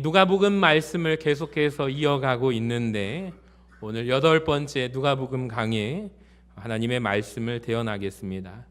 누가복음 말씀을 계속해서 이어가고 있는데 오늘 8번째 누가복음 강의 하나님의 말씀을 대언하겠습니다.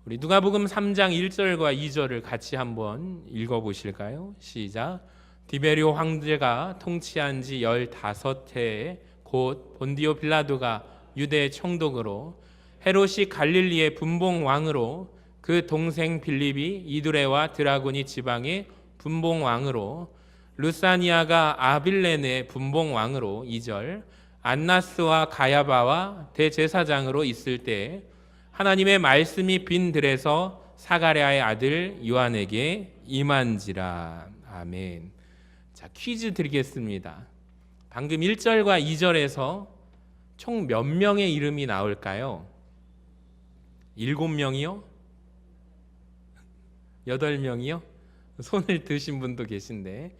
우리 누가복음 3장 1절과 2절을 같이 한번 읽어보실까요? 시작. 디베리오 황제가 통치한 지 15해 곧 본디오 빌라도가 유대 총독으로 헤롯이 갈릴리의 분봉왕으로 그 동생 빌립이 이두레와 드라고니 지방의 분봉왕으로 루사니아가 아빌레네 분봉왕으로 2절 안나스와 가야바와 대제사장으로 있을 때 하나님의 말씀이 빈 들에서 사가랴의 아들 요한에게 임한지라. 아멘. 자, 퀴즈 드리겠습니다. 방금 1절과 2절에서 총 몇 명의 이름이 나올까요? 7명이요? 8명이요? 손을 드신 분도 계신데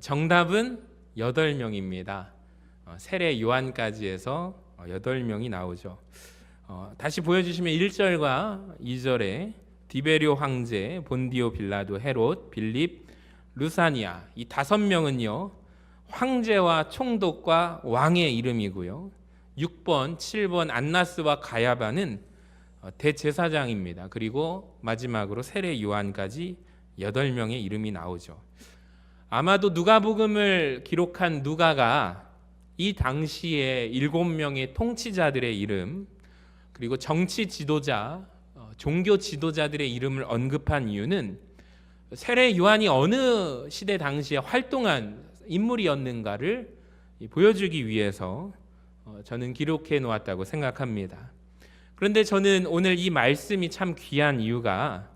정답은 8명입니다. 세례 요한까지 해서 8명이 나오죠. 다시 보여주시면 1절과 2절에 디베리오 황제, 본디오 빌라도, 헤롯, 빌립, 루사니아 이 5명은요 황제와 총독과 왕의 이름이고요. 6번, 7번 안나스와 가야바는 대제사장입니다. 그리고 마지막으로 세례 요한까지 8명의 이름이 나오죠. 아마도 누가복음을 기록한 누가가 이 당시에 7명의 통치자들의 이름 그리고 정치 지도자, 종교 지도자들의 이름을 언급한 이유는 세례 요한이 어느 시대 당시에 활동한 인물이었는가를 보여주기 위해서 저는 기록해 놓았다고 생각합니다. 그런데 저는 오늘 이 말씀이 참 귀한 이유가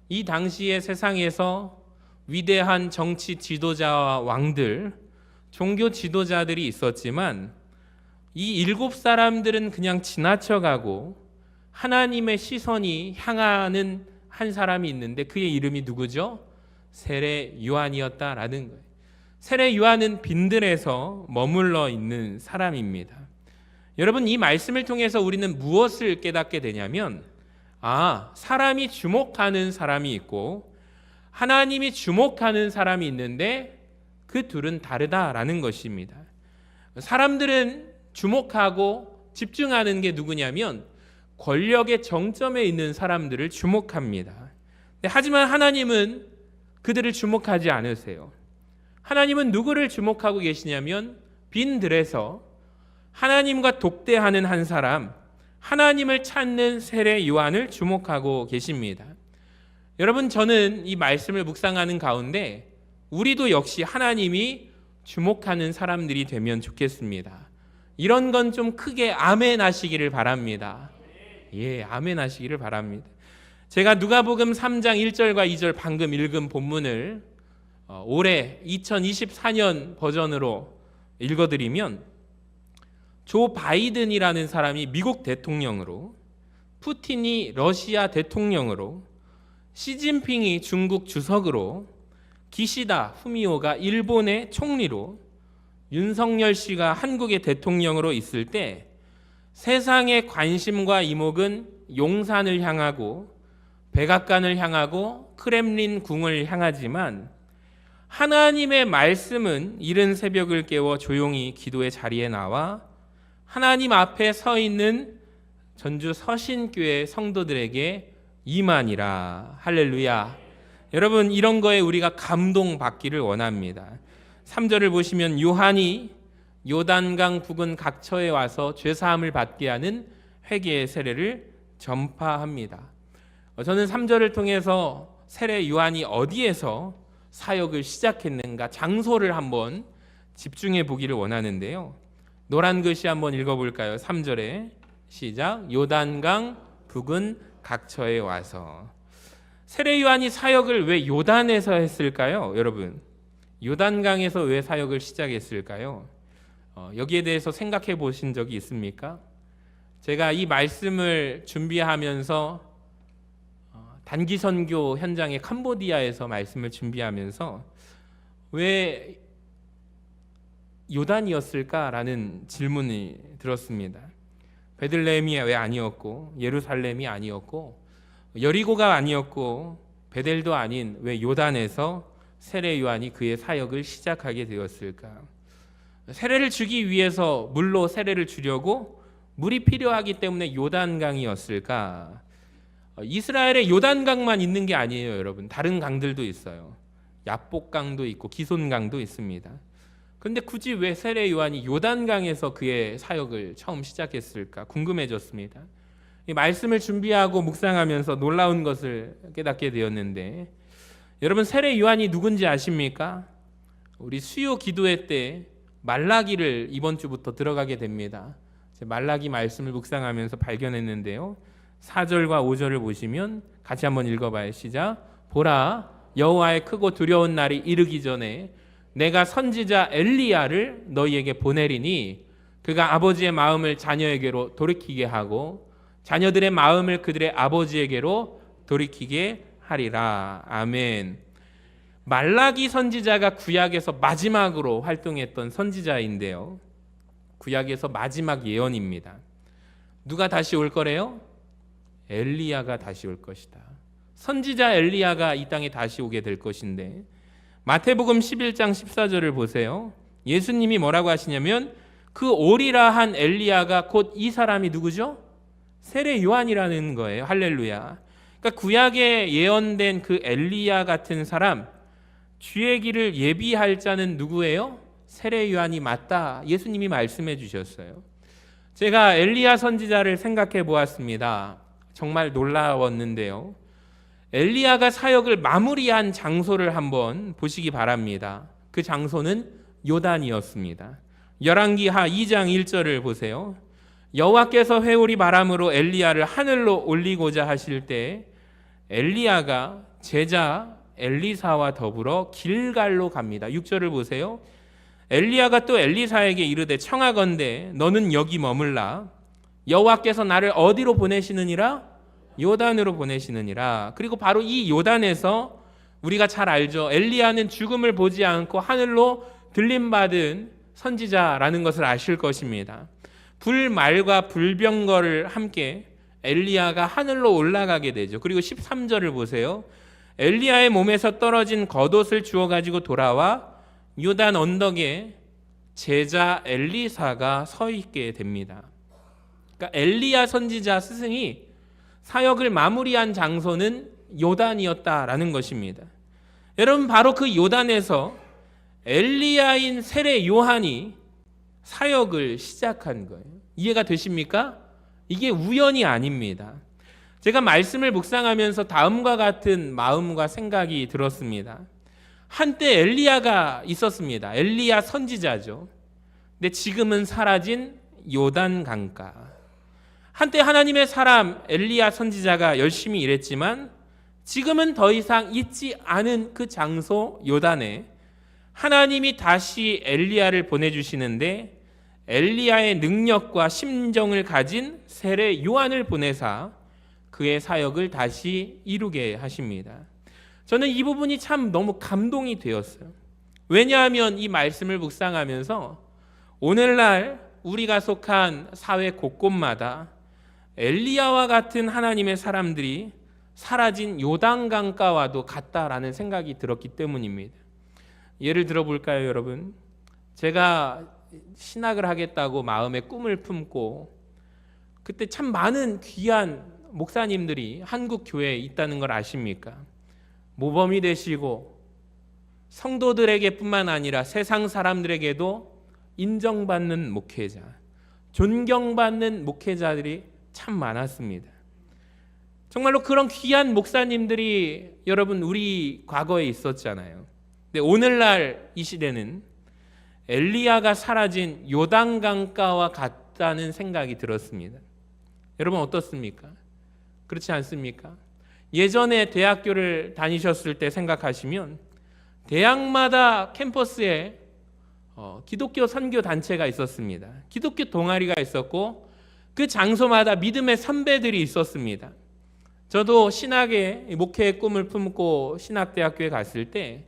이 당시의 세상에서 위대한 정치 지도자와 왕들, 종교 지도자들이 있었지만 이 7사람들은 그냥 지나쳐가고 하나님의 시선이 향하는 한 사람이 있는데 그의 이름이 누구죠? 세례 요한이었다라는 거예요. 세례 요한은 빈들에서 머물러 있는 사람입니다. 여러분, 이 말씀을 통해서 우리는 무엇을 깨닫게 되냐면 사람이 주목하는 사람이 있고 하나님이 주목하는 사람이 있는데 그 둘은 다르다라는 것입니다. 사람들은 주목하고 집중하는 게 누구냐면 권력의 정점에 있는 사람들을 주목합니다. 하지만 하나님은 그들을 주목하지 않으세요. 하나님은 누구를 주목하고 계시냐면 빈들에서 하나님과 독대하는 한 사람, 하나님을 찾는 세례 요한을 주목하고 계십니다. 여러분, 저는 이 말씀을 묵상하는 가운데 우리도 역시 하나님이 주목하는 사람들이 되면 좋겠습니다. 이런 건 좀 크게 아멘 하시기를 바랍니다. 예, 아멘 하시기를 바랍니다. 제가 누가복음 3장 1절과 2절 방금 읽은 본문을 올해 2024년 버전으로 읽어드리면 조 바이든이라는 사람이 미국 대통령으로, 푸틴이 러시아 대통령으로, 시진핑이 중국 주석으로, 기시다 후미오가 일본의 총리로, 윤석열 씨가 한국의 대통령으로 있을 때 세상의 관심과 이목은 용산을 향하고 백악관을 향하고 크렘린 궁을 향하지만 하나님의 말씀은 이른 새벽을 깨워 조용히 기도의 자리에 나와 하나님 앞에 서 있는 전주 서신교회 성도들에게 임하니라. 할렐루야. 여러분, 이런 거에 우리가 감동받기를 원합니다. 3절을 보시면 요한이 요단강 부근 각처에 와서 죄사함을 받게 하는 회개의 세례를 전파합니다. 저는 3절을 통해서 세례 요한이 어디에서 사역을 시작했는가 장소를 한번 집중해 보기를 원하는데요. 노란 글씨 한번 읽어볼까요? 3절에 시작. 요단강 부근 각처에 와서. 세례 요한이 사역을 왜 요단에서 했을까요? 여러분, 요단강에서 왜 사역을 시작했을까요? 여기에 대해서 생각해 보신 적이 있습니까? 제가 이 말씀을 준비하면서 단기 선교 현장에 캄보디아에서 말씀을 준비하면서 왜 요단이었을까라는 질문이 들었습니다. 베들레헴이 왜 아니었고 예루살렘이 아니었고 여리고가 아니었고 베델도 아닌 왜 요단에서 세례 요한이 그의 사역을 시작하게 되었을까? 세례를 주기 위해서 물로 세례를 주려고 물이 필요하기 때문에 요단강이었을까? 이스라엘에 요단강만 있는 게 아니에요, 여러분. 다른 강들도 있어요. 야복강도 있고 기손강도 있습니다. 근데 굳이 왜 세례 요한이 요단강에서 그의 사역을 처음 시작했을까 궁금해졌습니다. 이 말씀을 준비하고 묵상하면서 놀라운 것을 깨닫게 되었는데, 여러분 세례 요한이 누군지 아십니까? 우리 수요 기도회 때 말라기를 이번 주부터 들어가게 됩니다. 말라기 말씀을 묵상하면서 발견했는데요. 4절과 5절을 보시면 같이 한번 읽어봐요. 시작. 보라, 여호와의 크고 두려운 날이 이르기 전에 내가 선지자 엘리야를 너희에게 보내리니 그가 아버지의 마음을 자녀에게로 돌이키게 하고 자녀들의 마음을 그들의 아버지에게로 돌이키게 하리라. 아멘. 말라기 선지자가 구약에서 마지막으로 활동했던 선지자인데요. 구약에서 마지막 예언입니다. 누가 다시 올 거래요? 엘리야가 다시 올 것이다. 선지자 엘리야가 이 땅에 다시 오게 될 것인데, 마태복음 11장 14절을 보세요. 예수님이 뭐라고 하시냐면 그 오리라 한 엘리야가 곧 이 사람이 누구죠? 세례 요한이라는 거예요. 할렐루야. 그러니까 구약에 예언된 그 엘리야 같은 사람, 주의 길을 예비할 자는 누구예요? 세례 요한이 맞다. 예수님이 말씀해 주셨어요. 제가 엘리야 선지자를 생각해 보았습니다. 정말 놀라웠는데요. 엘리야가 사역을 마무리한 장소를 한번 보시기 바랍니다. 그 장소는 요단이었습니다. 열왕기하 2장 1절을 보세요. 여호와께서 회오리 바람으로 엘리야를 하늘로 올리고자 하실 때 엘리야가 제자 엘리사와 더불어 길갈로 갑니다. 6절을 보세요. 엘리야가 또 엘리사에게 이르되 청하건대 너는 여기 머물라. 여호와께서 나를 어디로 보내시느니라? 요단으로 보내시느니라. 그리고 바로 이 요단에서 우리가 잘 알죠. 엘리야는 죽음을 보지 않고 하늘로 들림받은 선지자라는 것을 아실 것입니다. 불말과 불병거를 함께 엘리야가 하늘로 올라가게 되죠. 그리고 13절을 보세요. 엘리야의 몸에서 떨어진 겉옷을 주워 가지고 돌아와 요단 언덕에 제자 엘리사가 서 있게 됩니다. 그러니까 엘리야 선지자 스승이 사역을 마무리한 장소는 요단이었다라는 것입니다. 여러분 바로 그 요단에서 엘리야인 세례 요한이 사역을 시작한 거예요. 이해가 되십니까? 이게 우연이 아닙니다. 제가 말씀을 묵상하면서 다음과 같은 마음과 생각이 들었습니다. 한때 엘리야가 있었습니다. 엘리야 선지자죠. 근데 지금은 사라진 요단 강가. 한때 하나님의 사람 엘리야 선지자가 열심히 일했지만 지금은 더 이상 있지 않은 그 장소 요단에 하나님이 다시 엘리야를 보내주시는데 엘리야의 능력과 심정을 가진 세례 요한을 보내사 그의 사역을 다시 이루게 하십니다. 저는 이 부분이 참 너무 감동이 되었어요. 왜냐하면 이 말씀을 묵상하면서 오늘날 우리가 속한 사회 곳곳마다 엘리야와 같은 하나님의 사람들이 사라진 요단강가와도 같다라는 생각이 들었기 때문입니다. 예를 들어볼까요, 여러분? 제가 신학을 하겠다고 마음에 꿈을 품고 그때 참 많은 귀한 목사님들이 한국 교회에 있다는 걸 아십니까? 모범이 되시고 성도들에게 뿐만 아니라 세상 사람들에게도 인정받는 목회자, 존경받는 목회자들이 참 많았습니다. 정말로 그런 귀한 목사님들이 여러분 우리 과거에 있었잖아요. 근데 오늘날 이 시대는 엘리야가 사라진 요단강가와 같다는 생각이 들었습니다. 여러분 어떻습니까? 그렇지 않습니까? 예전에 대학교를 다니셨을 때 생각하시면 대학마다 캠퍼스에 기독교 선교 단체가 있었습니다. 기독교 동아리가 있었고 그 장소마다 믿음의 선배들이 있었습니다. 저도 신학의 목회의 꿈을 품고 신학대학교에 갔을 때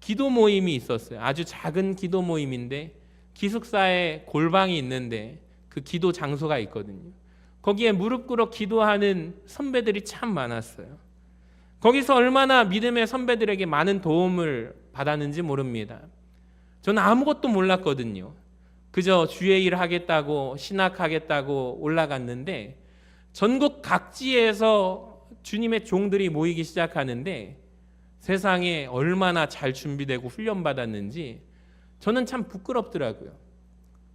기도 모임이 있었어요. 아주 작은 기도 모임인데 기숙사에 골방이 있는데 그 기도 장소가 있거든요. 거기에 무릎 꿇어 기도하는 선배들이 참 많았어요. 거기서 얼마나 믿음의 선배들에게 많은 도움을 받았는지 모릅니다. 저는 아무것도 몰랐거든요. 그저 주의 일 하겠다고 신학하겠다고 올라갔는데 전국 각지에서 주님의 종들이 모이기 시작하는데 세상에 얼마나 잘 준비되고 훈련받았는지 저는 참 부끄럽더라고요.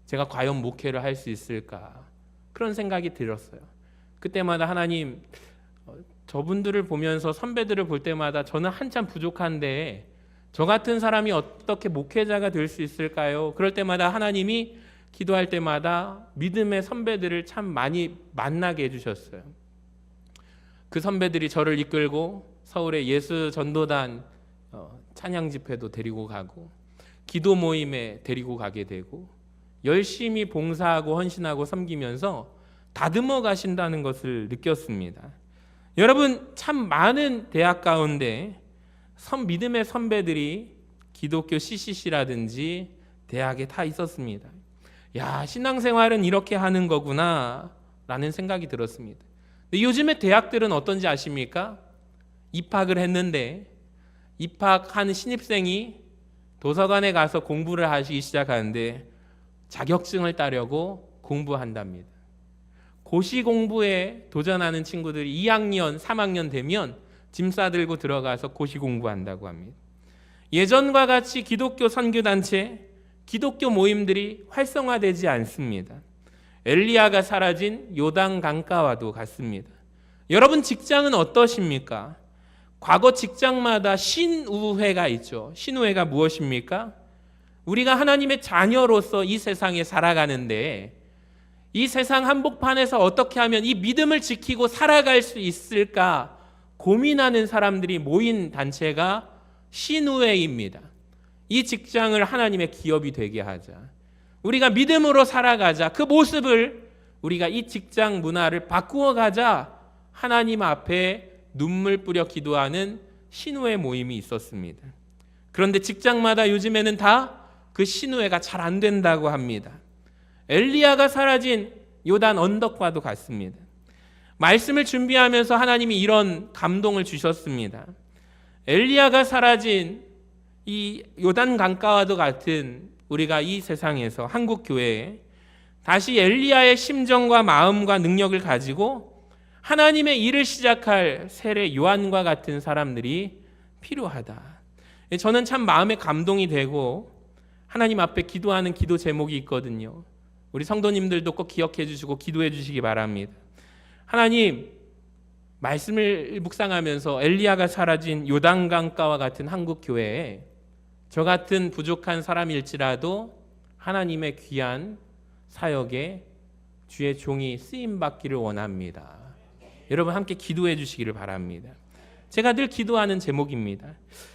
제가 과연 목회를 할 수 있을까 그런 생각이 들었어요. 그때마다 하나님, 저분들을 보면서 선배들을 볼 때마다 저는 한참 부족한데 저 같은 사람이 어떻게 목회자가 될 수 있을까요? 그럴 때마다 하나님이 기도할 때마다 믿음의 선배들을 참 많이 만나게 해주셨어요. 그 선배들이 저를 이끌고 서울의 예수 전도단 찬양 집회도 데리고 가고 기도 모임에 데리고 가게 되고 열심히 봉사하고 헌신하고 섬기면서 다듬어 가신다는 것을 느꼈습니다. 여러분, 참 많은 대학 가운데 믿음의 선배들이 기독교 CCC라든지 대학에 다 있었습니다. 야, 신앙생활은 이렇게 하는 거구나 라는 생각이 들었습니다. 근데 요즘에 대학들은 어떤지 아십니까? 입학을 했는데 입학한 신입생이 도서관에 가서 공부를 하시기 시작하는데 자격증을 따려고 공부한답니다. 고시 공부에 도전하는 친구들이 2학년, 3학년 되면 짐 싸들고 들어가서 고시 공부한다고 합니다. 예전과 같이 기독교 선교단체, 기독교 모임들이 활성화되지 않습니다. 엘리야가 사라진 요단 강가와도 같습니다. 여러분, 직장은 어떠십니까? 과거 직장마다 신우회가 있죠. 신우회가 무엇입니까? 우리가 하나님의 자녀로서 이 세상에 살아가는데 이 세상 한복판에서 어떻게 하면 이 믿음을 지키고 살아갈 수 있을까 고민하는 사람들이 모인 단체가 신우회입니다. 이 직장을 하나님의 기업이 되게 하자. 우리가 믿음으로 살아가자. 그 모습을 우리가 이 직장 문화를 바꾸어 가자. 하나님 앞에 눈물 뿌려 기도하는 신우회 모임이 있었습니다. 그런데 직장마다 요즘에는 다 그 신우회가 잘 안 된다고 합니다. 엘리야가 사라진 요단 언덕과도 같습니다. 말씀을 준비하면서 하나님이 이런 감동을 주셨습니다. 엘리야가 사라진 이 요단 강가와도 같은 우리가 이 세상에서 한국 교회에 다시 엘리야의 심정과 마음과 능력을 가지고 하나님의 일을 시작할 세례 요한과 같은 사람들이 필요하다. 저는 참 마음에 감동이 되고 하나님 앞에 기도하는 기도 제목이 있거든요. 우리 성도님들도 꼭 기억해 주시고 기도해 주시기 바랍니다. 하나님, 말씀을 묵상하면서 엘리야가 사라진 요단강가와 같은 한국 교회에 저 같은 부족한 사람일지라도 하나님의 귀한 사역에 주의 종이 쓰임받기를 원합니다. 여러분 함께 기도해 주시기를 바랍니다. 제가 늘 기도하는 제목입니다.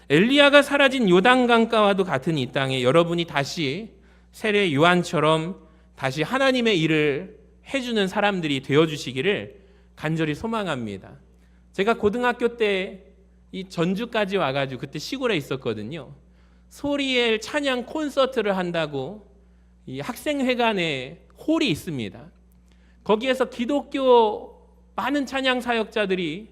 엘리야가 사라진 요단강가와도 같은 이 땅에 여러분이 다시 세례 요한처럼 다시 하나님의 일을 해주는 사람들이 되어주시기를 간절히 소망합니다. 제가 고등학교 때 이 전주까지 와가지고 그때 시골에 있었거든요. 소리엘 찬양 콘서트를 한다고 이 학생회관에 홀이 있습니다. 거기에서 기독교 많은 찬양 사역자들이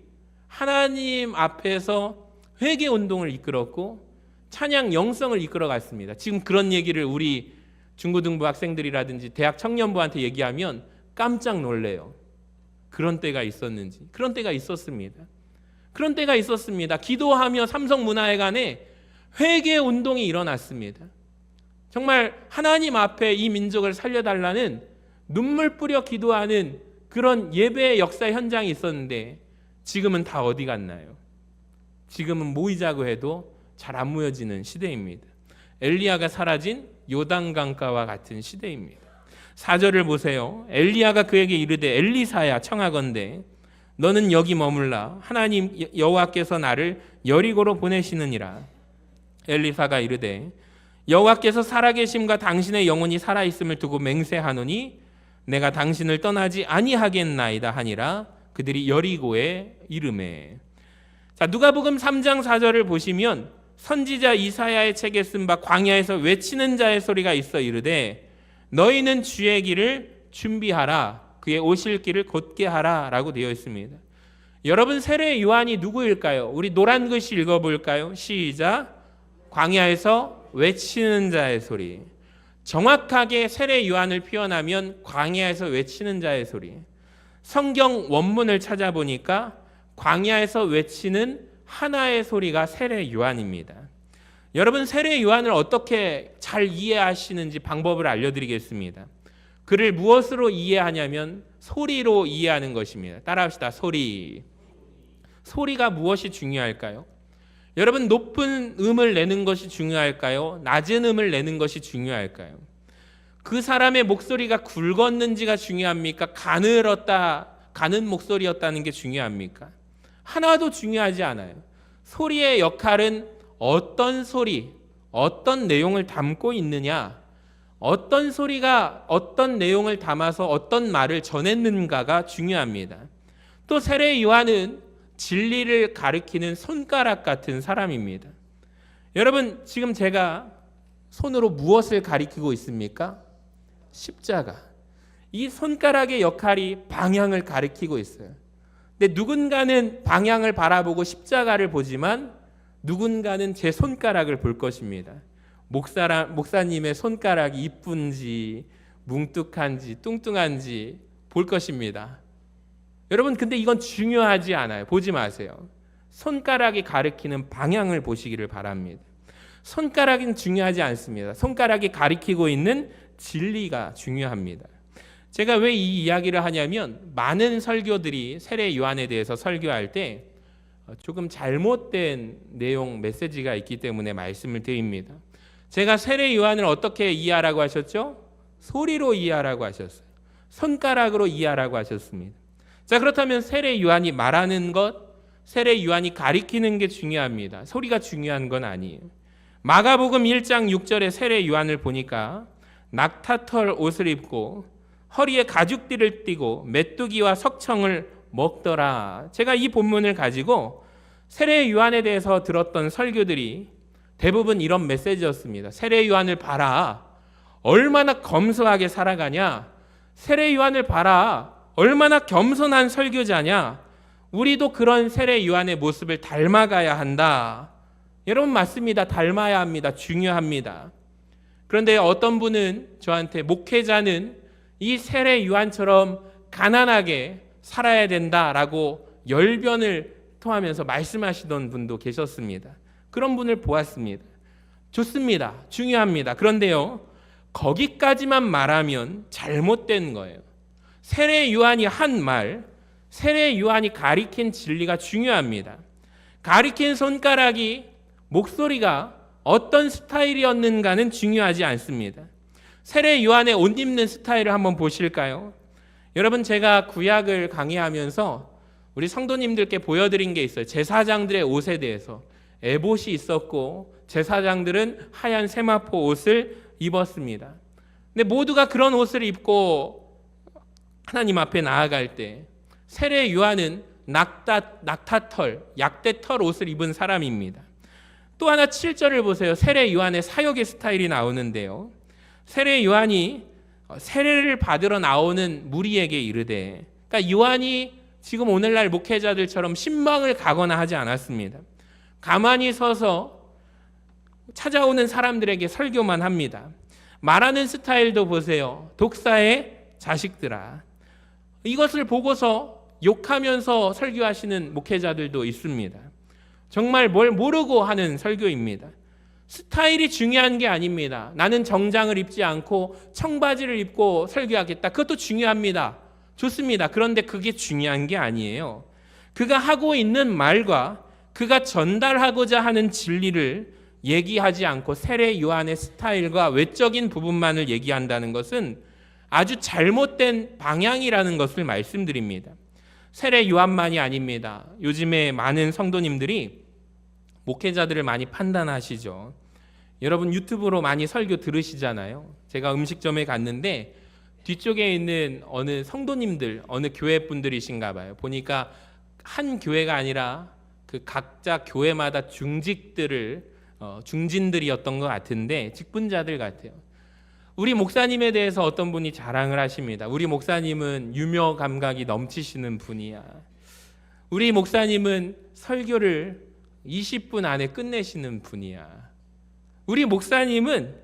하나님 앞에서 회개 운동을 이끌었고 찬양 영성을 이끌어갔습니다. 지금 그런 얘기를 우리 중고등부 학생들이라든지 대학 청년부한테 얘기하면 깜짝 놀래요. 그런 때가 있었는지. 그런 때가 있었습니다. 그런 때가 있었습니다. 기도하며 삼성문화회관에 회개 운동이 일어났습니다. 정말 하나님 앞에 이 민족을 살려달라는 눈물 뿌려 기도하는 그런 예배의 역사 현장이 있었는데 지금은 다 어디 갔나요? 지금은 모이자고 해도 잘 안 모여지는 시대입니다. 엘리야가 사라진 요단강가와 같은 시대입니다. 4절을 보세요. 엘리야가 그에게 이르되 엘리사야 청하건대 너는 여기 머물라. 하나님 여호와께서 나를 여리고로 보내시느니라. 엘리사가 이르되 여호와께서 살아계심과 당신의 영혼이 살아있음을 두고 맹세하노니 내가 당신을 떠나지 아니하겠나이다 하니라. 그들이 여리고에 이르매. 자, 누가복음 3장 4절을 보시면 선지자 이사야의 책에 쓴 바 광야에서 외치는 자의 소리가 있어 이르되 너희는 주의 길을 준비하라. 그의 오실 길을 곧게 하라 라고 되어 있습니다. 여러분, 세례 요한이 누구일까요? 우리 노란 글씨 읽어볼까요? 시작. 광야에서 외치는 자의 소리. 정확하게 세례 요한을 표현하면 광야에서 외치는 자의 소리. 성경 원문을 찾아보니까 광야에서 외치는 하나의 소리가 세례 요한입니다. 여러분, 세례 요한을 어떻게 잘 이해하시는지 방법을 알려드리겠습니다. 그를 무엇으로 이해하냐면 소리로 이해하는 것입니다. 따라합시다. 소리. 소리가 무엇이 중요할까요? 여러분, 높은 음을 내는 것이 중요할까요? 낮은 음을 내는 것이 중요할까요? 그 사람의 목소리가 굵었는지가 중요합니까? 가는 목소리였다는 게 중요합니까? 하나도 중요하지 않아요. 소리의 역할은 어떤 소리, 어떤 내용을 담고 있느냐, 어떤 소리가 어떤 내용을 담아서 어떤 말을 전했는가가 중요합니다. 또 세례 요한은 진리를 가리키는 손가락 같은 사람입니다. 여러분, 지금 제가 손으로 무엇을 가리키고 있습니까? 십자가. 이 손가락의 역할이 방향을 가리키고 있어요. 근데 누군가는 방향을 바라보고 십자가를 보지만 누군가는 제 손가락을 볼 것입니다. 목사님의 손가락이 이쁜지 뭉뚝한지 뚱뚱한지 볼 것입니다. 여러분, 근데 이건 중요하지 않아요. 보지 마세요. 손가락이 가리키는 방향을 보시기를 바랍니다. 손가락은 중요하지 않습니다. 손가락이 가리키고 있는 진리가 중요합니다. 제가 왜 이 이야기를 하냐면 많은 설교들이 세례 요한에 대해서 설교할 때 조금 잘못된 내용 메시지가 있기 때문에 말씀을 드립니다. 제가 세례 요한을 어떻게 이해하라고 하셨죠? 소리로 이해하라고 하셨어요. 손가락으로 이해하라고 하셨습니다. 자, 그렇다면 세례 요한이 말하는 것, 세례 요한이 가리키는 게 중요합니다. 소리가 중요한 건 아니에요. 마가복음 1장 6절에 세례 요한을 보니까 낙타털 옷을 입고 허리에 가죽띠를 띠고 메뚜기와 석청을 먹더라. 제가 이 본문을 가지고 세례 요한에 대해서 들었던 설교들이 대부분 이런 메시지였습니다. 세례 요한을 봐라. 얼마나 검소하게 살아가냐. 세례 요한을 봐라. 얼마나 겸손한 설교자냐. 우리도 그런 세례 요한의 모습을 닮아가야 한다. 여러분, 맞습니다. 닮아야 합니다. 중요합니다. 그런데 어떤 분은 저한테 목회자는 이 세례 요한처럼 가난하게 살아야 된다라고 열변을 토하면서 말씀하시던 분도 계셨습니다. 그런 분을 보았습니다. 좋습니다. 중요합니다. 그런데요, 거기까지만 말하면 잘못된 거예요. 세례 요한이 한 말, 세례 요한이 가리킨 진리가 중요합니다. 가리킨 손가락이, 목소리가 어떤 스타일이었는가는 중요하지 않습니다. 세례 요한의 옷 입는 스타일을 한번 보실까요? 여러분, 제가 구약을 강의하면서 우리 성도님들께 보여드린 게 있어요. 제사장들의 옷에 대해서. 에봇이 있었고 제사장들은 하얀 세마포 옷을 입었습니다. 근데 모두가 그런 옷을 입고 하나님 앞에 나아갈 때 세례 요한은 낙타털, 약대털 옷을 입은 사람입니다. 또 하나 7절을 보세요. 세례 요한의 사역의 스타일이 나오는데요. 세례 요한이 세례를 받으러 나오는 무리에게 이르되, 그러니까 요한이 지금 오늘날 목회자들처럼 신방을 가거나 하지 않았습니다. 가만히 서서 찾아오는 사람들에게 설교만 합니다. 말하는 스타일도 보세요. 독사의 자식들아. 이것을 보고서 욕하면서 설교하시는 목회자들도 있습니다. 정말 뭘 모르고 하는 설교입니다. 스타일이 중요한 게 아닙니다. 나는 정장을 입지 않고 청바지를 입고 설교하겠다. 그것도 중요합니다. 좋습니다. 그런데 그게 중요한 게 아니에요. 그가 하고 있는 말과 그가 전달하고자 하는 진리를 얘기하지 않고 세례 요한의 스타일과 외적인 부분만을 얘기한다는 것은 아주 잘못된 방향이라는 것을 말씀드립니다. 세례 요한만이 아닙니다. 요즘에 많은 성도님들이 목회자들을 많이 판단하시죠. 여러분, 유튜브로 많이 설교 들으시잖아요. 제가 음식점에 갔는데 뒤쪽에 있는 어느 성도님들, 어느 교회 분들이신가 봐요. 보니까 한 교회가 아니라 그 각자 교회마다 중진들이었던 것 같은데 직분자들 같아요. 우리 목사님에 대해서 어떤 분이 자랑을 하십니다. 우리 목사님은 유머 감각이 넘치시는 분이야. 우리 목사님은 설교를 20분 안에 끝내시는 분이야. 우리 목사님은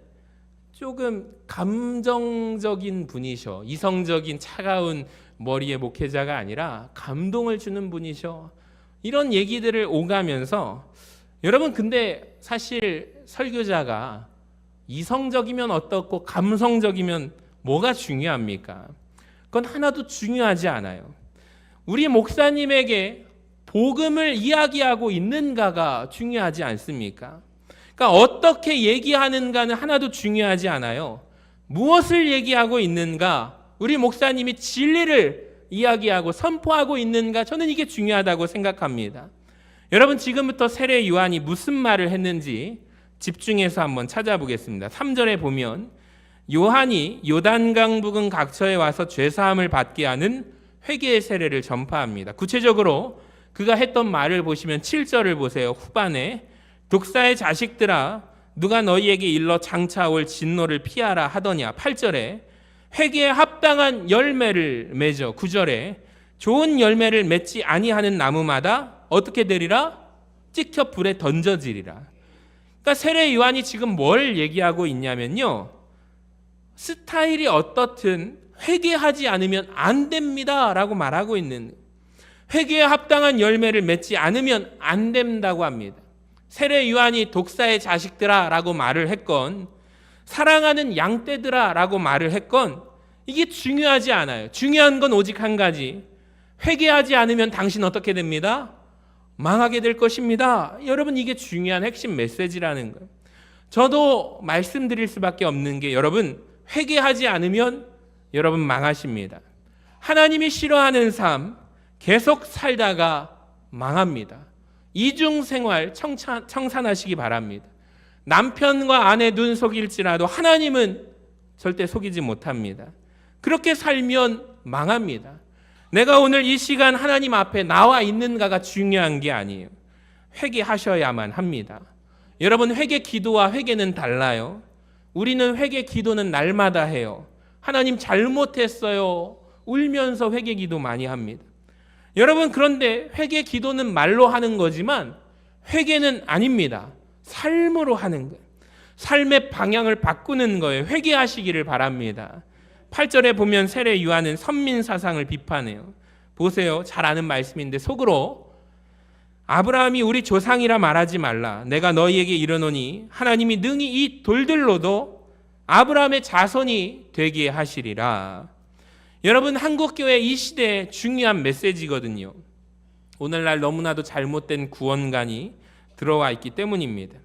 조금 감정적인 분이셔. 이성적인 차가운 머리의 목회자가 아니라 감동을 주는 분이셔. 이런 얘기들을 오가면서 여러분, 근데 사실 설교자가 이성적이면 어떻고 감성적이면 뭐가 중요합니까? 그건 하나도 중요하지 않아요. 우리 목사님에게 복음을 이야기하고 있는가가 중요하지 않습니까? 그러니까 어떻게 얘기하는가는 하나도 중요하지 않아요. 무엇을 얘기하고 있는가, 우리 목사님이 진리를 이야기하고 선포하고 있는가, 저는 이게 중요하다고 생각합니다. 여러분, 지금부터 세례 요한이 무슨 말을 했는지 집중해서 한번 찾아보겠습니다. 3절에 보면 요한이 요단강 부근 각처에 와서 죄사함을 받게 하는 회개의 세례를 전파합니다. 구체적으로 그가 했던 말을 보시면 7절을 보세요. 후반에 독사의 자식들아, 누가 너희에게 일러 장차 올 진노를 피하라 하더냐. 8절에 회개에 합당한 열매를 맺어. 9절에 좋은 열매를 맺지 아니하는 나무마다 어떻게 되리라? 찍혀 불에 던져지리라. 그러니까 세례 요한이 지금 뭘 얘기하고 있냐면요, 스타일이 어떻든 회개하지 않으면 안 됩니다 라고 말하고 있는, 회개에 합당한 열매를 맺지 않으면 안 된다고 합니다. 세례 요한이 독사의 자식들아 라고 말을 했건, 사랑하는 양떼들아 라고 말을 했건, 이게 중요하지 않아요. 중요한 건 오직 한 가지, 회개하지 않으면 당신 어떻게 됩니다? 망하게 될 것입니다. 여러분, 이게 중요한 핵심 메시지라는 거예요. 저도 말씀드릴 수밖에 없는 게, 여러분, 회개하지 않으면 여러분 망하십니다. 하나님이 싫어하는 삶 계속 살다가 망합니다. 이중생활 청산하시기 바랍니다. 남편과 아내 눈 속일지라도 하나님은 절대 속이지 못합니다. 그렇게 살면 망합니다. 내가 오늘 이 시간 하나님 앞에 나와 있는가가 중요한 게 아니에요. 회개하셔야만 합니다. 여러분, 회개 기도와 회개는 달라요. 우리는 회개 기도는 날마다 해요. 하나님 잘못했어요, 울면서 회개 기도 많이 합니다. 여러분, 그런데 회개 기도는 말로 하는 거지만 회개는 아닙니다. 삶으로 하는 거예요. 삶의 방향을 바꾸는 거예요. 회개하시기를 바랍니다. 8절에 보면 세례 요한은 선민 사상을 비판해요. 보세요. 잘 아는 말씀인데 속으로 아브라함이 우리 조상이라 말하지 말라. 내가 너희에게 이르노니 하나님이 능히 이 돌들로도 아브라함의 자손이 되게 하시리라. 여러분, 한국교회 이 시대의 중요한 메시지거든요. 오늘날 너무나도 잘못된 구원관이 들어와 있기 때문입니다.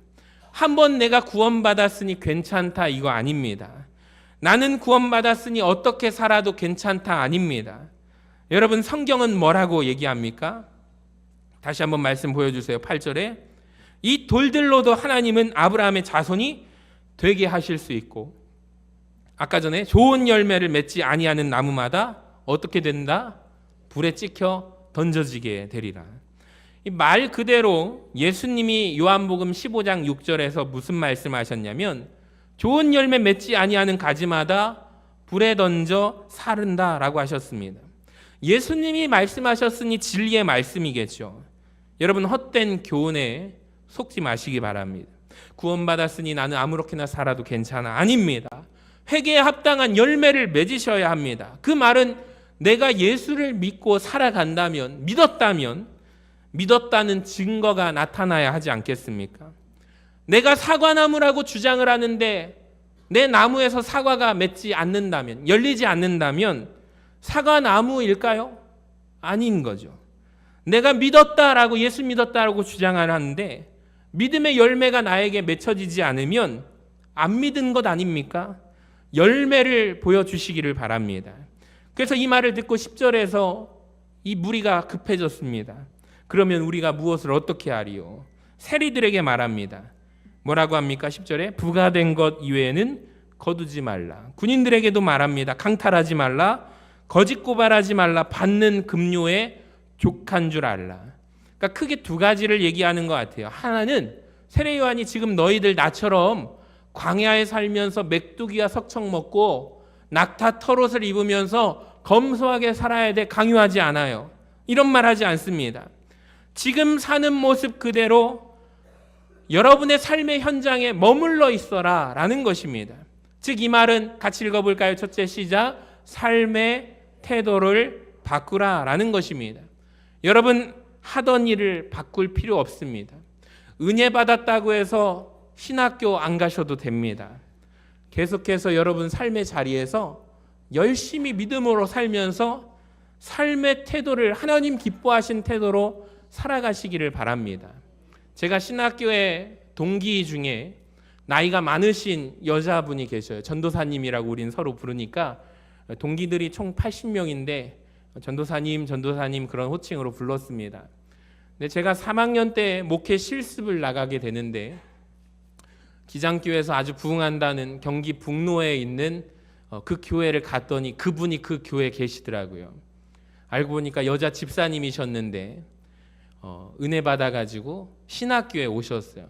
한번 내가 구원받았으니 괜찮다, 이거 아닙니다. 나는 구원받았으니 어떻게 살아도 괜찮다, 아닙니다. 여러분, 성경은 뭐라고 얘기합니까? 다시 한번 말씀 보여주세요. 8절에 이 돌들로도 하나님은 아브라함의 자손이 되게 하실 수 있고, 아까 전에 좋은 열매를 맺지 아니하는 나무마다 어떻게 된다? 불에 찍혀 던져지게 되리라. 이 말 그대로 예수님이 요한복음 15장 6절에서 무슨 말씀하셨냐면, 좋은 열매 맺지 아니하는 가지마다 불에 던져 사른다라고 하셨습니다. 예수님이 말씀하셨으니 진리의 말씀이겠죠. 여러분, 헛된 교훈에 속지 마시기 바랍니다. 구원받았으니 나는 아무렇게나 살아도 괜찮아, 아닙니다. 회개에 합당한 열매를 맺으셔야 합니다. 그 말은 내가 예수를 믿고 살아간다면, 믿었다는 증거가 나타나야 하지 않겠습니까? 내가 사과나무라고 주장을 하는데 내 나무에서 사과가 맺지 않는다면, 열리지 않는다면 사과나무일까요? 아닌 거죠. 내가 믿었다라고, 예수 믿었다라고 주장을 하는데 믿음의 열매가 나에게 맺혀지지 않으면 안 믿은 것 아닙니까? 열매를 보여주시기를 바랍니다. 그래서 이 말을 듣고 10절에서 이 무리가 급해졌습니다. 그러면 우리가 무엇을 어떻게 하리요? 세리들에게 말합니다. 뭐라고 합니까? 10절에 부가된 것 이외에는 거두지 말라. 군인들에게도 말합니다. 강탈하지 말라. 거짓 고발하지 말라. 받는 급료에 족한 줄 알라. 그러니까 크게 두 가지를 얘기하는 것 같아요. 하나는 세례 요한이 지금 너희들 나처럼 광야에 살면서 메뚜기와 석청 먹고 낙타 털옷을 입으면서 검소하게 살아야 돼 강요하지 않아요. 이런 말 하지 않습니다. 지금 사는 모습 그대로 여러분의 삶의 현장에 머물러 있어라 라는 것입니다. 즉 이 말은 같이 읽어볼까요? 첫째 시작. 삶의 태도를 바꾸라 라는 것입니다. 여러분 하던 일을 바꿀 필요 없습니다. 은혜 받았다고 해서 신학교 안 가셔도 됩니다. 계속해서 여러분 삶의 자리에서 열심히 믿음으로 살면서 삶의 태도를 하나님 기뻐하신 태도로 살아가시기를 바랍니다. 제가 신학교의 동기 중에 나이가 많으신 여자분이 계셔요. 전도사님이라고 우린 서로 부르니까 동기들이 총 80명인데 전도사님 그런 호칭으로 불렀습니다. 근데 제가 3학년 때 목회 실습을 나가게 되는데 기장교회에서 아주 부흥한다는 경기 북로에 있는 그 교회를 갔더니 그분이 그 교회에 계시더라고요. 알고 보니까 여자 집사님이셨는데 은혜 받아가지고 신학교에 오셨어요.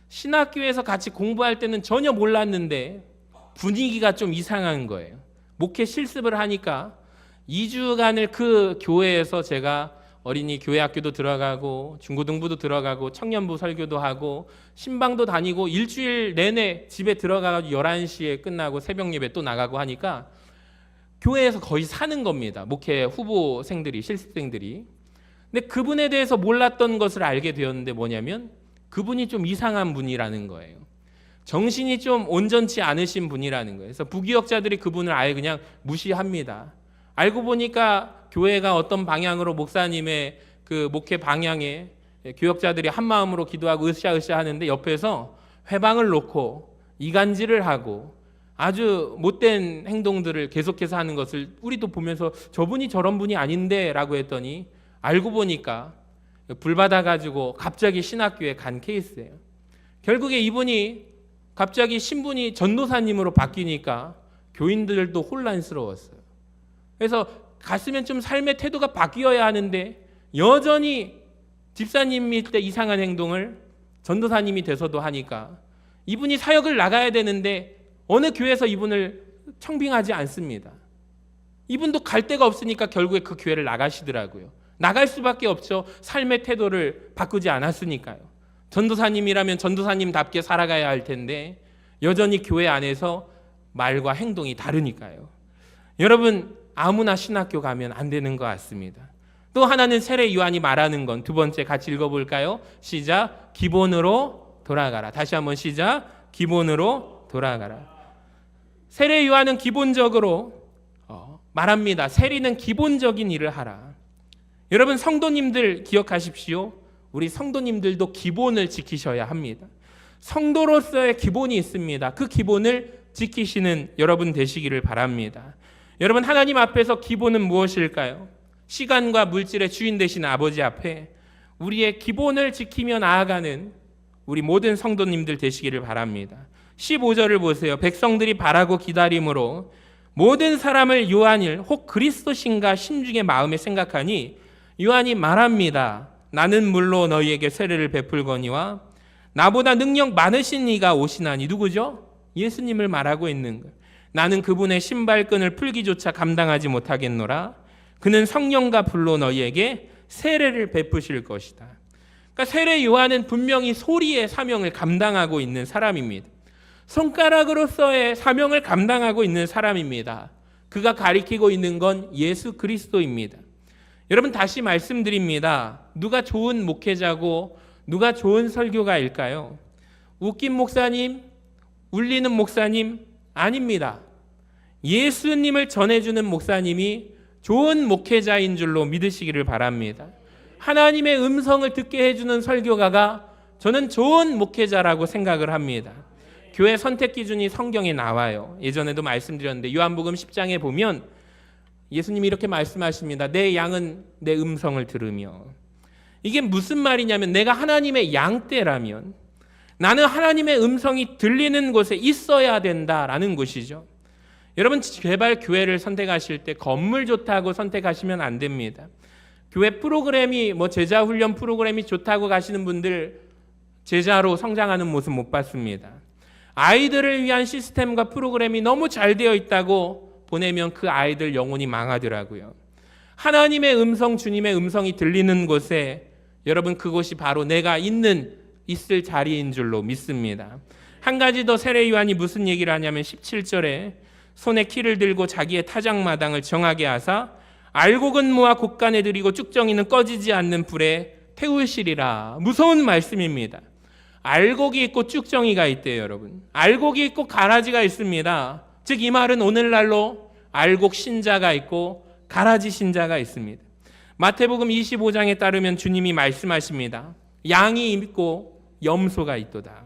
신학교에서 같이 공부할 때는 전혀 몰랐는데 분위기가 좀 이상한 거예요. 목회 실습을 하니까 2주간을 그 교회에서 제가 어린이 교회학교도 들어가고 중고등부도 들어가고 청년부 설교도 하고 신방도 다니고 일주일 내내 집에 들어가가지고 11시에 끝나고 새벽 예배 또 나가고 하니까 교회에서 거의 사는 겁니다. 목회 후보생들이, 실습생들이. 근데 그분에 대해서 몰랐던 것을 알게 되었는데 뭐냐면 그분이 좀 이상한 분이라는 거예요. 정신이 좀 온전치 않으신 분이라는 거예요. 그래서 부교역자들이 그분을 아예 그냥 무시합니다. 알고 보니까 교회가 어떤 방향으로 목사님의 그 목회 방향에 교역자들이 한 마음으로 기도하고 으쌰으쌰 하는데 옆에서 회방을 놓고 이간질을 하고 아주 못된 행동들을 계속해서 하는 것을 우리도 보면서 저분이 저런 분이 아닌데 라고 했더니 알고 보니까 불받아가지고 갑자기 신학교에 간 케이스예요. 결국에 이분이 갑자기 신분이 전도사님으로 바뀌니까 교인들도 혼란스러웠어요. 그래서 갔으면 좀 삶의 태도가 바뀌어야 하는데 여전히 집사님일 때 이상한 행동을 전도사님이 돼서도 하니까 이분이 사역을 나가야 되는데 어느 교회에서 이분을 청빙하지 않습니다. 이분도 갈 데가 없으니까 결국에 그 교회를 나가시더라고요. 나갈 수밖에 없죠. 삶의 태도를 바꾸지 않았으니까요. 전도사님이라면 전도사님답게 살아가야 할 텐데 여전히 교회 안에서 말과 행동이 다르니까요. 여러분 아무나 신학교 가면 안 되는 것 같습니다. 또 하나는 세례 요한이 말하는 건 두 번째 같이 읽어볼까요? 시작. 기본으로 돌아가라. 다시 한번 시작. 기본으로 돌아가라. 세례 요한은 기본적으로 말합니다. 세리는 기본적인 일을 하라. 여러분 성도님들 기억하십시오. 우리 성도님들도 기본을 지키셔야 합니다. 성도로서의 기본이 있습니다. 그 기본을 지키시는 여러분 되시기를 바랍니다. 여러분 하나님 앞에서 기본은 무엇일까요? 시간과 물질의 주인 되시는 아버지 앞에 우리의 기본을 지키며 나아가는 우리 모든 성도님들 되시기를 바랍니다. 15절을 보세요. 백성들이 바라고 기다림으로 모든 사람을 요한일 혹 그리스도신가 심중의 마음에 생각하니 요한이 말합니다. 나는 물로 너희에게 세례를 베풀거니와 나보다 능력 많으신 이가 오시나니 누구죠? 예수님을 말하고 있는 거예요. 나는 그분의 신발끈을 풀기조차 감당하지 못하겠노라. 그는 성령과 불로 너희에게 세례를 베푸실 것이다. 그러니까 세례 요한은 분명히 소리의 사명을 감당하고 있는 사람입니다. 손가락으로서의 사명을 감당하고 있는 사람입니다. 그가 가리키고 있는 건 예수 그리스도입니다. 여러분 다시 말씀드립니다. 누가 좋은 목회자고 누가 좋은 설교가일까요? 웃긴 목사님, 울리는 목사님 아닙니다. 예수님을 전해주는 목사님이 좋은 목회자인 줄로 믿으시기를 바랍니다. 하나님의 음성을 듣게 해주는 설교가가 저는 좋은 목회자라고 생각을 합니다. 교회 선택 기준이 성경에 나와요. 예전에도 말씀드렸는데 요한복음 10장에 보면 예수님이 이렇게 말씀하십니다. 내 양은 내 음성을 들으며. 이게 무슨 말이냐면 내가 하나님의 양떼라면 나는 하나님의 음성이 들리는 곳에 있어야 된다라는 것이죠. 여러분 제발 교회를 선택하실 때 건물 좋다고 선택하시면 안 됩니다. 교회 프로그램이 제자 훈련 프로그램이 좋다고 가시는 분들 제자로 성장하는 모습 못 봤습니다. 아이들을 위한 시스템과 프로그램이 너무 잘 되어 있다고 보내면 그 아이들 영혼이 망하더라고요. 하나님의 음성, 주님의 음성이 들리는 곳에 여러분 그곳이 바로 내가 있는 있을 자리인 줄로 믿습니다. 한 가지 더 세례 요한이 무슨 얘기를 하냐면 17절에 손에 키를 들고 자기의 타작마당을 정하게 하사 알곡은 모아 곡간에 들이고 쭉정이는 꺼지지 않는 불에 태우시리라. 무서운 말씀입니다. 알곡이 있고 쭉정이가 있대요, 여러분. 알곡이 있고 가라지가 있습니다. 즉 이 말은 오늘날로 알곡 신자가 있고 가라지 신자가 있습니다. 마태복음 25장에 따르면 주님이 말씀하십니다. 양이 있고 염소가 있도다.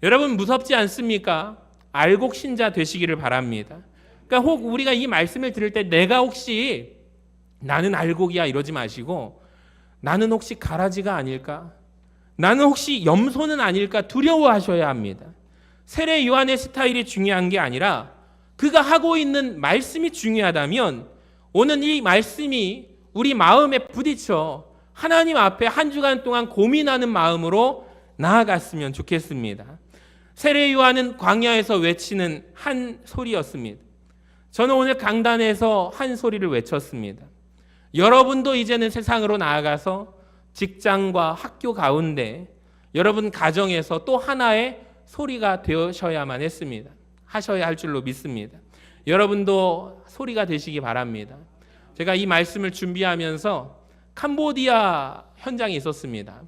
여러분 무섭지 않습니까? 알곡 신자 되시기를 바랍니다. 그러니까 혹 우리가 이 말씀을 들을 때 내가 혹시 나는 알곡이야 이러지 마시고 나는 혹시 가라지가 아닐까? 나는 혹시 염소는 아닐까? 두려워하셔야 합니다. 세례 요한의 스타일이 중요한 게 아니라 그가 하고 있는 말씀이 중요하다면 오늘 이 말씀이 우리 마음에 부딪혀 하나님 앞에 한 주간 동안 고민하는 마음으로 나아갔으면 좋겠습니다. 세례 요한은 광야에서 외치는 한 소리였습니다. 저는 오늘 강단에서 한 소리를 외쳤습니다. 여러분도 이제는 세상으로 나아가서 직장과 학교 가운데 여러분 가정에서 또 하나의 소리가 되셔야만 했습니다. 하셔야 할 줄로 믿습니다. 여러분도 소리가 되시기 바랍니다. 제가 이 말씀을 준비하면서 캄보디아 현장에 있었습니다.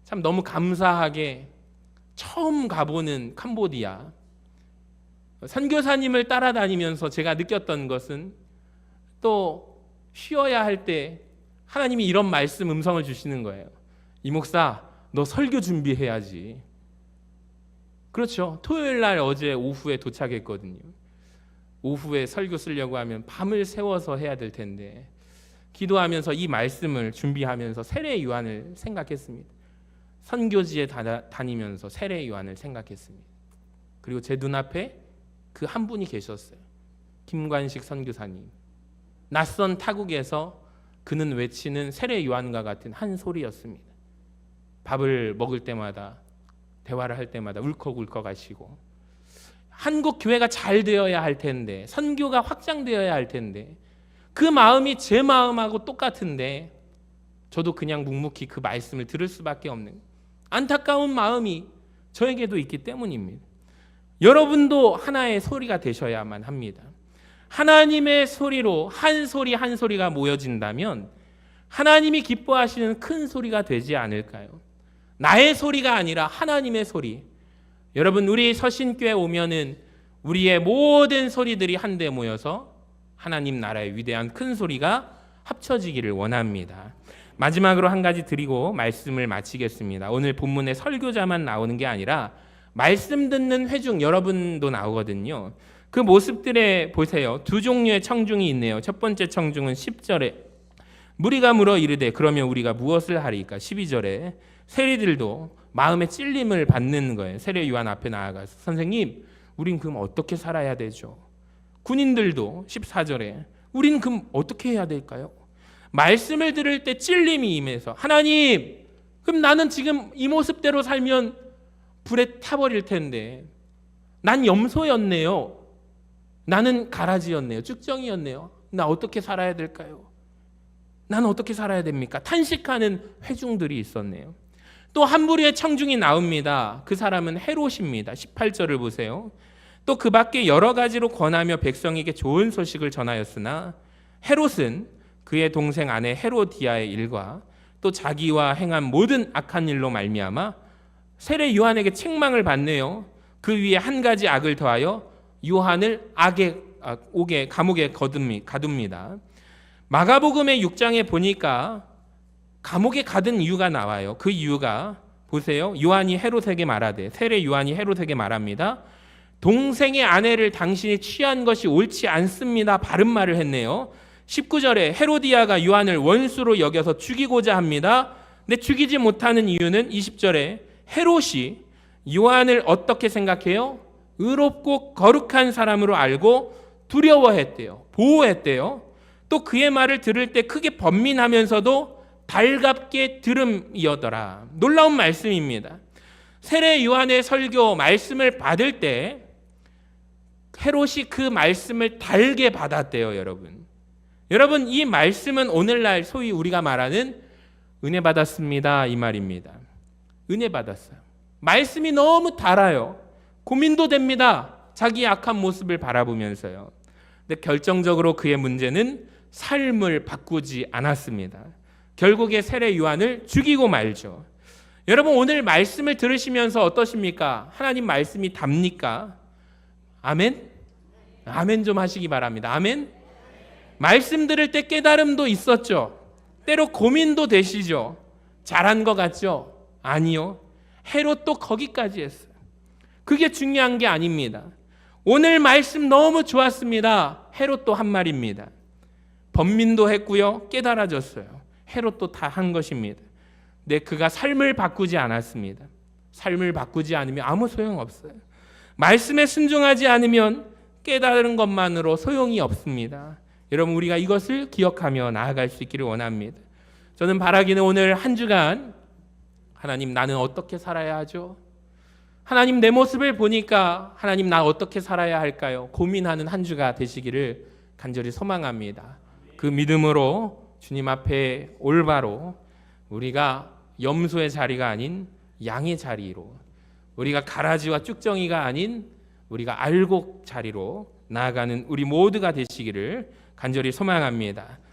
참 너무 감사하게 처음 가보는 캄보디아. 선교사님을 따라다니면서 제가 느꼈던 것은 또 쉬어야 할 때 하나님이 이런 말씀 음성을 주시는 거예요. 이 목사, 너 설교 준비해야지. 그렇죠. 토요일 날 어제 오후에 도착했거든요. 오후에 설교 쓰려고 하면 밤을 새워서 해야 될 텐데 기도하면서 이 말씀을 준비하면서 세례 요한을 생각했습니다. 선교지에 다니면서 세례 요한을 생각했습니다. 그리고 제 눈앞에 그 한 분이 계셨어요. 김관식 선교사님. 낯선 타국에서 그는 외치는 세례 요한과 같은 한 소리였습니다. 밥을 먹을 때마다 대화를 할 때마다 울컥울컥 하시고 한국 교회가 잘 되어야 할 텐데 선교가 확장되어야 할 텐데 그 마음이 제 마음하고 똑같은데 저도 그냥 묵묵히 그 말씀을 들을 수밖에 없는 안타까운 마음이 저에게도 있기 때문입니다. 여러분도 하나의 소리가 되셔야만 합니다. 하나님의 소리로 한 소리 한 소리가 모여진다면 하나님이 기뻐하시는 큰 소리가 되지 않을까요? 나의 소리가 아니라 하나님의 소리. 여러분 우리 서신교회 오면은 우리의 모든 소리들이 한데 모여서 하나님 나라의 위대한 큰 소리가 합쳐지기를 원합니다. 마지막으로 한 가지 드리고 말씀을 마치겠습니다. 오늘 본문에 설교자만 나오는 게 아니라 말씀 듣는 회중 여러분도 나오거든요. 그 모습들에 보세요. 두 종류의 청중이 있네요. 첫 번째 청중은 10절에 무리가 물어 이르되 그러면 우리가 무엇을 하리까? 12절에 세리들도 마음의 찔림을 받는 거예요. 세례 요한 앞에 나아가서 선생님 우린 그럼 어떻게 살아야 되죠? 군인들도 14절에 우린 그럼 어떻게 해야 될까요? 말씀을 들을 때 찔림이 임해서 하나님 그럼 나는 지금 이 모습대로 살면 불에 타버릴 텐데 난 염소였네요. 나는 가라지였네요. 쭉정이였네요. 나 어떻게 살아야 될까요? 나는 어떻게 살아야 됩니까? 탄식하는 회중들이 있었네요. 또 한 부류의 청중이 나옵니다. 그 사람은 헤롯입니다. 18절을 보세요. 또 그 밖에 여러 가지로 권하며 백성에게 좋은 소식을 전하였으나 헤롯은 그의 동생 아내 헤로디아의 일과 또 자기와 행한 모든 악한 일로 말미암아 세례 요한에게 책망을 받네요. 그 위에 한 가지 악을 더하여 요한을 감옥에 가둡니다. 마가복음의 6장에 보니까 감옥에 가둔 이유가 나와요. 그 이유가 보세요. 요한이 헤롯에게 말하되 세례 요한이 헤롯에게 말합니다. 동생의 아내를 당신이 취한 것이 옳지 않습니다. 바른 말을 했네요. 19절에 헤로디아가 요한을 원수로 여겨서 죽이고자 합니다. 근데 죽이지 못하는 이유는 20절에 헤롯이 요한을 어떻게 생각해요? 의롭고 거룩한 사람으로 알고 두려워했대요. 보호했대요. 또 그의 말을 들을 때 크게 번민하면서도 달갑게 들음이었더라. 놀라운 말씀입니다. 세례 요한의 설교 말씀을 받을 때 헤롯이 그 말씀을 달게 받았대요. 여러분 이 말씀은 오늘날 소위 우리가 말하는 은혜 받았습니다 이 말입니다. 은혜 받았어요. 말씀이 너무 달아요. 고민도 됩니다. 자기 악한 모습을 바라보면서요. 근데 결정적으로 그의 문제는 삶을 바꾸지 않았습니다. 결국에 세례 요한을 죽이고 말죠. 여러분, 오늘 말씀을 들으시면서 어떠십니까? 하나님 말씀이 답니까? 아멘? 아멘 좀 하시기 바랍니다. 아멘? 말씀 들을 때 깨달음도 있었죠. 때로 고민도 되시죠. 잘한 것 같죠? 아니요. 헤롯도 거기까지 했어요. 그게 중요한 게 아닙니다. 오늘 말씀 너무 좋았습니다. 헤롯도 한 말입니다. 번민도 했고요. 깨달아졌어요. 헤롯도 다 한 것입니다. 근데 그가 삶을 바꾸지 않았습니다. 삶을 바꾸지 않으면 아무 소용없어요. 말씀에 순종하지 않으면 깨달은 것만으로 소용이 없습니다. 여러분, 우리가 이것을 기억하며 나아갈 수 있기를 원합니다. 저는 바라기는 오늘 한 주간 하나님, 나는 어떻게 살아야 하죠? 하나님, 내 모습을 보니까 하나님, 나 어떻게 살아야 할까요? 고민하는 한 주가 되시기를 간절히 소망합니다. 그 믿음으로 주님 앞에 올바로 우리가 염소의 자리가 아닌 양의 자리로, 우리가 가라지와 쭉정이가 아닌 우리가 알곡 자리로 나아가는 우리 모두가 되시기를 간절히 소망합니다.